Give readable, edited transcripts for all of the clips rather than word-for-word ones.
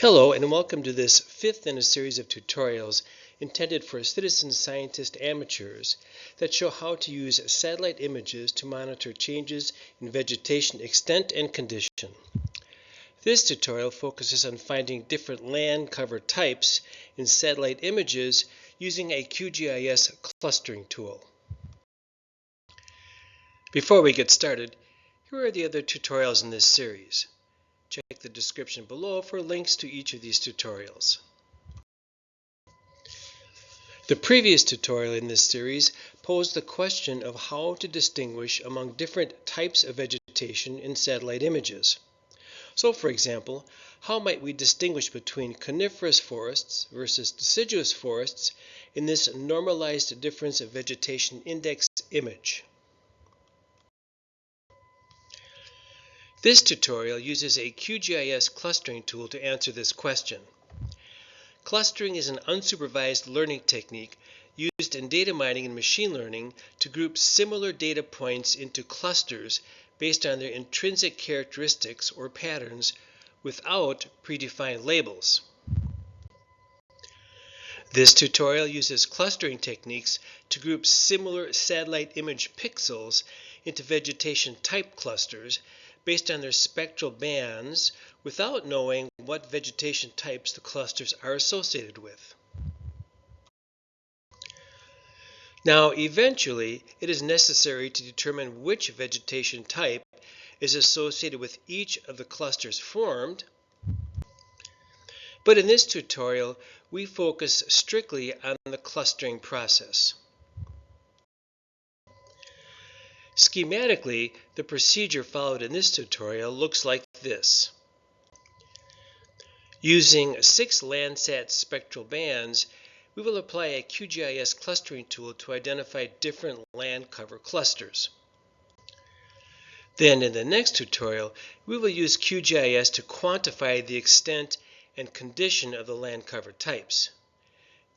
Hello and welcome to this fifth in a series of tutorials intended for citizen scientist amateurs that show how to use satellite images to monitor changes in vegetation extent and condition. This tutorial focuses on finding different land cover types in satellite images using a QGIS clustering tool. Before we get started, here are the other tutorials in this series. Check the description below for links to each of these tutorials. The previous tutorial in this series posed the question of how to distinguish among different types of vegetation in satellite images. So, for example, how might we distinguish between coniferous forests versus deciduous forests in this normalized difference of vegetation index image? This tutorial uses a QGIS clustering tool to answer this question. Clustering is an unsupervised learning technique used in data mining and machine learning to group similar data points into clusters based on their intrinsic characteristics or patterns without predefined labels. This tutorial uses clustering techniques to group similar satellite image pixels into vegetation type clusters based on their spectral bands without knowing what vegetation types the clusters are associated with. Now, eventually, it is necessary to determine which vegetation type is associated with each of the clusters formed, but in this tutorial, we focus strictly on the clustering process. Schematically, the procedure followed in this tutorial looks like this. Using 6 Landsat spectral bands, we will apply a QGIS clustering tool to identify different land cover clusters. Then in the next tutorial, we will use QGIS to quantify the extent and condition of the land cover types.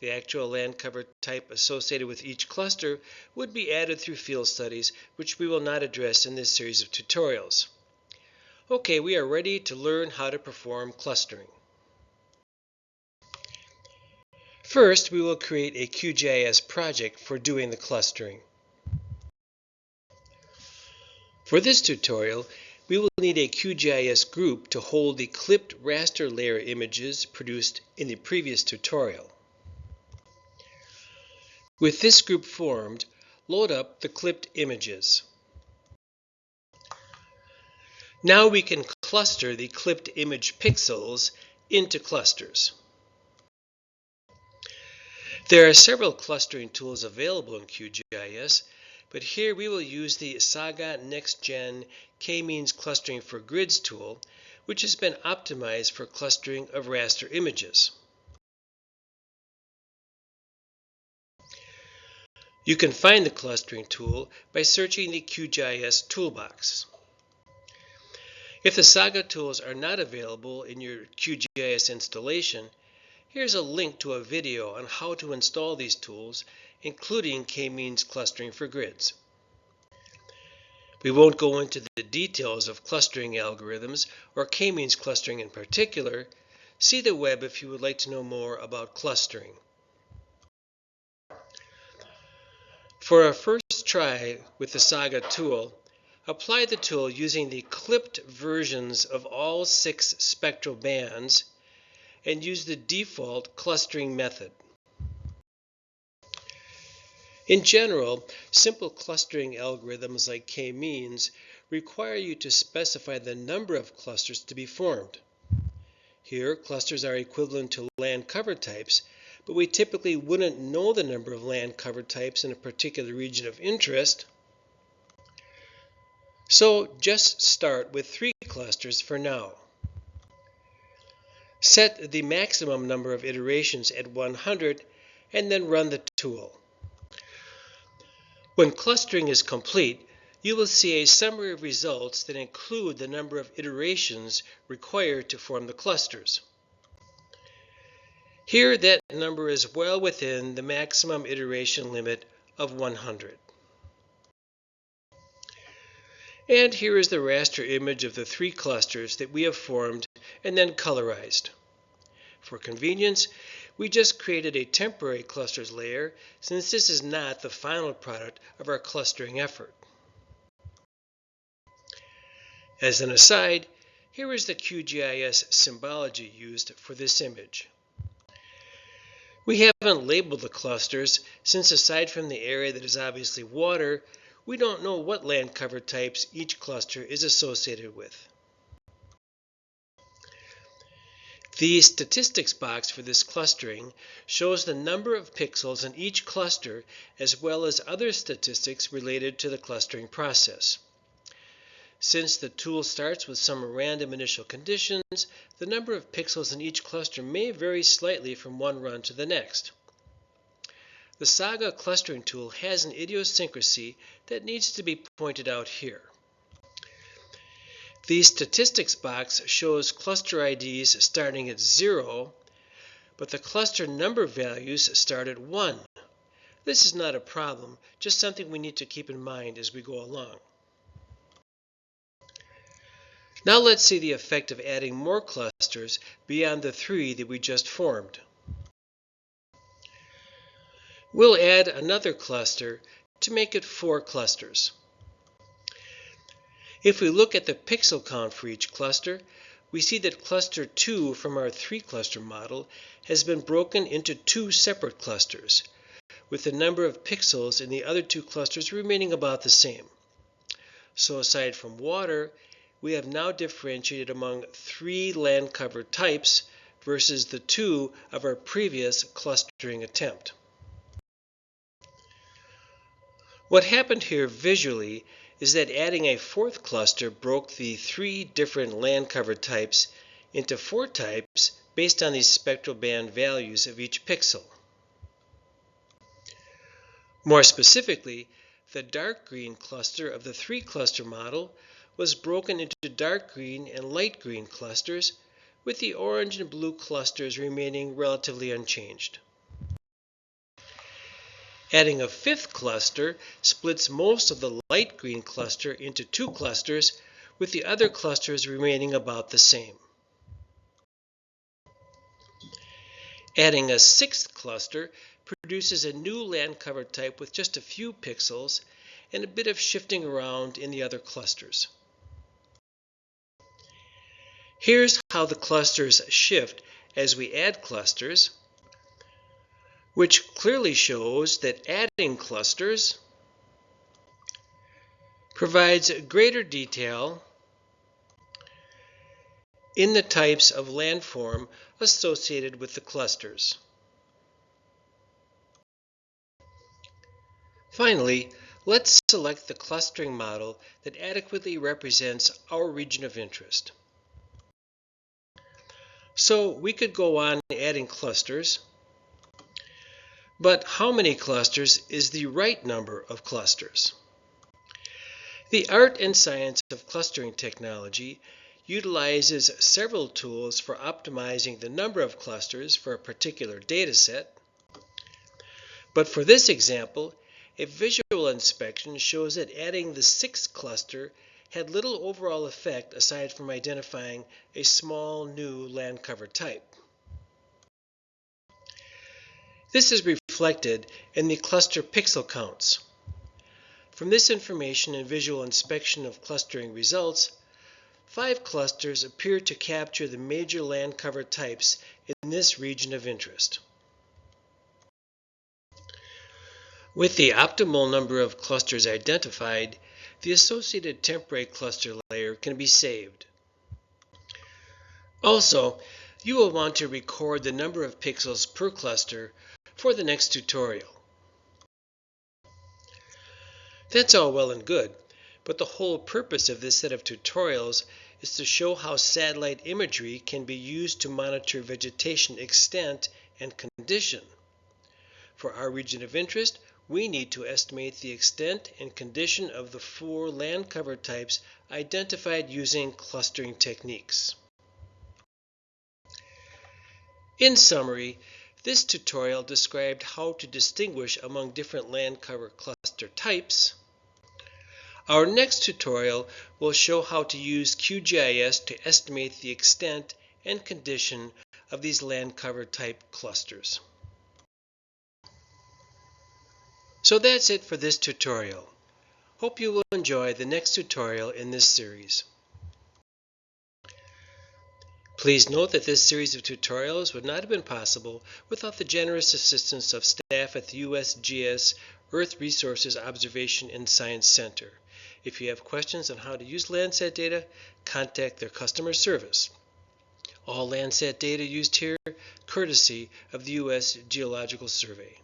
The actual land cover type associated with each cluster would be added through field studies, which we will not address in this series of tutorials. Okay, we are ready to learn how to perform clustering. First, we will create a QGIS project for doing the clustering. For this tutorial, we will need a QGIS group to hold the clipped raster layer images produced in the previous tutorial. With this group formed, load up the clipped images. Now we can cluster the clipped image pixels into clusters. There are several clustering tools available in QGIS, but here we will use the Saga Next-Gen K-means clustering for grids tool, which has been optimized for clustering of raster images. You can find the clustering tool by searching the QGIS toolbox. If the Saga tools are not available in your QGIS installation, here's a link to a video on how to install these tools, including K-means clustering for grids. We won't go into the details of clustering algorithms or K-means clustering in particular. See the web if you would like to know more about clustering. For our first try with the Saga tool, apply the tool using the clipped versions of all 6 spectral bands and use the default clustering method. In general, simple clustering algorithms like K-means require you to specify the number of clusters to be formed. Here, clusters are equivalent to land cover types, but we typically wouldn't know the number of land cover types in a particular region of interest. So just start with 3 clusters for now. Set the maximum number of iterations at 100 and then run the tool. When clustering is complete, you will see a summary of results that include the number of iterations required to form the clusters. Here, that number is well within the maximum iteration limit of 100. And here is the raster image of the 3 clusters that we have formed and then colorized. For convenience, we just created a temporary clusters layer since this is not the final product of our clustering effort. As an aside, here is the QGIS symbology used for this image. We haven't labeled the clusters since aside from the area that is obviously water, we don't know what land cover types each cluster is associated with. The statistics box for this clustering shows the number of pixels in each cluster as well as other statistics related to the clustering process. Since the tool starts with some random initial conditions, the number of pixels in each cluster may vary slightly from one run to the next. The Saga clustering tool has an idiosyncrasy that needs to be pointed out here. The statistics box shows cluster IDs starting at 0, but the cluster number values start at 1. This is not a problem, just something we need to keep in mind as we go along. Now let's see the effect of adding more clusters beyond the 3 that we just formed. We'll add another cluster to make it 4 clusters. If we look at the pixel count for each cluster, we see that cluster 2 from our 3-cluster model has been broken into 2 separate clusters, with the number of pixels in the other 2 clusters remaining about the same. So aside from water, we have now differentiated among 3 land cover types versus the 2 of our previous clustering attempt. What happened here visually is that adding a 4th cluster broke the 3 different land cover types into 4 types based on the spectral band values of each pixel. More specifically, the dark green cluster of the 3-cluster model was broken into dark green and light green clusters, with the orange and blue clusters remaining relatively unchanged. Adding a 5th cluster splits most of the light green cluster into 2 clusters, with the other clusters remaining about the same. Adding a 6th cluster produces a new land cover type with just a few pixels and a bit of shifting around in the other clusters. Here's how the clusters shift as we add clusters, which clearly shows that adding clusters provides greater detail in the types of landform associated with the clusters. Finally, let's select the clustering model that adequately represents our region of interest. So we could go on adding clusters, but how many clusters is the right number of clusters? The art and science of clustering technology utilizes several tools for optimizing the number of clusters for a particular data set. But for this example, a visual inspection shows that adding the 6th cluster had little overall effect aside from identifying a small new land cover type. This is reflected in the cluster pixel counts. From this information and visual inspection of clustering results, 5 clusters appear to capture the major land cover types in this region of interest. With the optimal number of clusters identified, the associated temporary cluster layer can be saved. Also, you will want to record the number of pixels per cluster for the next tutorial. That's all well and good, but the whole purpose of this set of tutorials is to show how satellite imagery can be used to monitor vegetation extent and condition. For our region of interest, we need to estimate the extent and condition of the 4 land cover types identified using clustering techniques. In summary, this tutorial described how to distinguish among different land cover cluster types. Our next tutorial will show how to use QGIS to estimate the extent and condition of these land cover type clusters. So that's it for this tutorial. Hope you will enjoy the next tutorial in this series. Please note that this series of tutorials would not have been possible without the generous assistance of staff at the USGS Earth Resources Observation and Science Center. If you have questions on how to use Landsat data, contact their customer service. All Landsat data used here courtesy of the U.S. Geological Survey.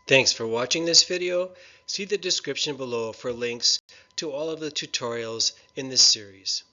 Thanks for watching this video. See the description below for links to all of the tutorials in this series.